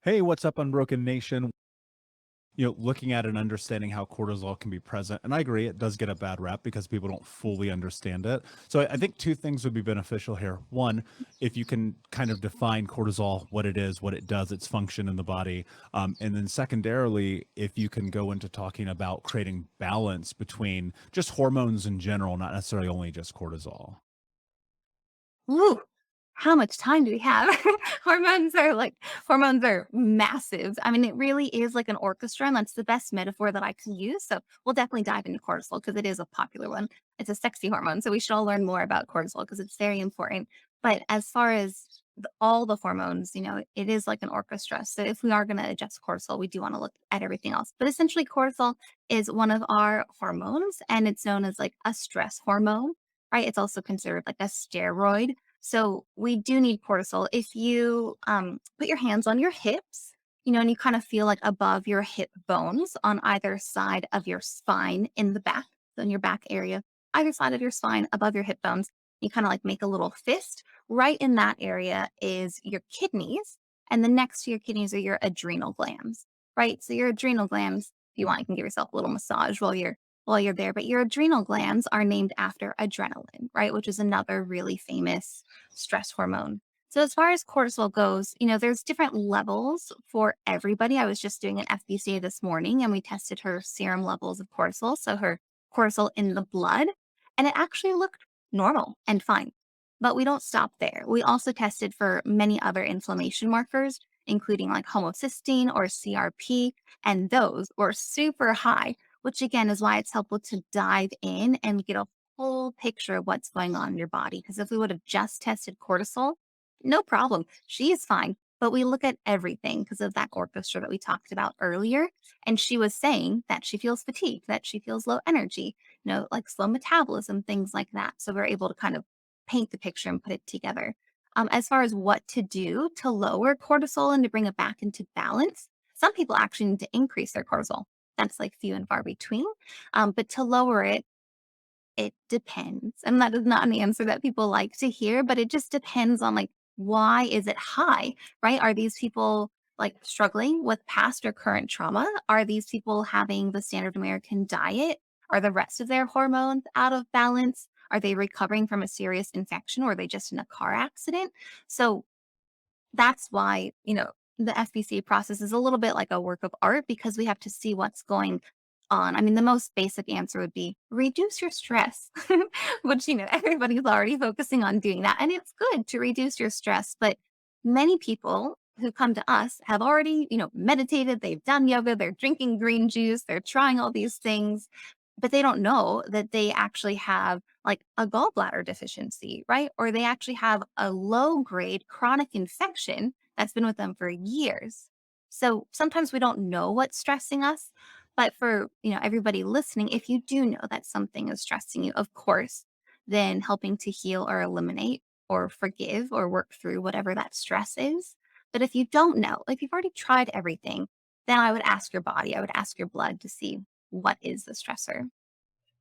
Hey, what's up, Unbroken Nation? Looking at and understanding how cortisol can be present. And I agree, it does get a bad rap because people don't fully understand it. So I think two things would be beneficial here. One, if you can kind of define cortisol, what it is, what it does, its function in the body. And then secondarily, if you can go into talking about creating balance between just hormones in general, not necessarily only just cortisol. Ooh, how much time do we have? Hormones are massive. I mean, it really is like an orchestra, and that's the best metaphor that I can use. So we'll definitely dive into cortisol because it is a popular one. It's a sexy hormone. So we should all learn more about cortisol because it's very important. But as far as all the hormones, it is like an orchestra. So if we are going to adjust cortisol, we do want to look at everything else. But essentially, cortisol is one of our hormones, and it's known as like a stress hormone, right? It's also considered like a steroid. So we do need cortisol. If you put your hands on your hips, and you kind of feel like above your hip bones on either side of your spine in the back, so in your back area, either side of your spine above your hip bones, you kind of like make a little fist. Right in that area is your kidneys. And then next to your kidneys are your adrenal glands, right? So your adrenal glands, if you want, you can give yourself a little massage while you're there. But your adrenal glands are named after adrenaline, right? Which is another really famous stress hormone. So as far as cortisol goes, there's different levels for everybody. I was just doing an FBCA this morning and we tested her serum levels of cortisol, so her cortisol in the blood, and it actually looked normal and fine. But we don't stop there. We also tested for many other inflammation markers, including like homocysteine or CRP, and those were super high, which again is why it's helpful to dive in and get a whole picture of what's going on in your body. Because if we would have just tested cortisol, no problem. She is fine. But we look at everything because of that orchestra that we talked about earlier. And she was saying that she feels fatigued, that she feels low energy, like slow metabolism, things like that. So we're able to kind of paint the picture and put it together. As far as what to do to lower cortisol and to bring it back into balance, some people actually need to increase their cortisol. That's like few and far between. But to lower it, it depends. And that is not an answer that people like to hear, but it just depends on like why is it high, right? Are these people like struggling with past or current trauma? Are these people having the standard American diet? Are the rest of their hormones out of balance? Are they recovering from a serious infection or are they just in a car accident? So that's why, the FBC process is a little bit like a work of art because we have to see what's going on. I mean, the most basic answer would be reduce your stress, which, everybody's already focusing on doing that. And it's good to reduce your stress. But many people who come to us have already, meditated, they've done yoga, they're drinking green juice, they're trying all these things, but they don't know that they actually have like a gallbladder deficiency, right? Or they actually have a low grade chronic infection that's been with them for years. So sometimes we don't know what's stressing us, but for, everybody listening, if you do know that something is stressing you, of course, then helping to heal or eliminate or forgive or work through whatever that stress is. But if you don't know, if you've already tried everything, then I would ask your body, I would ask your blood to see what is the stressor.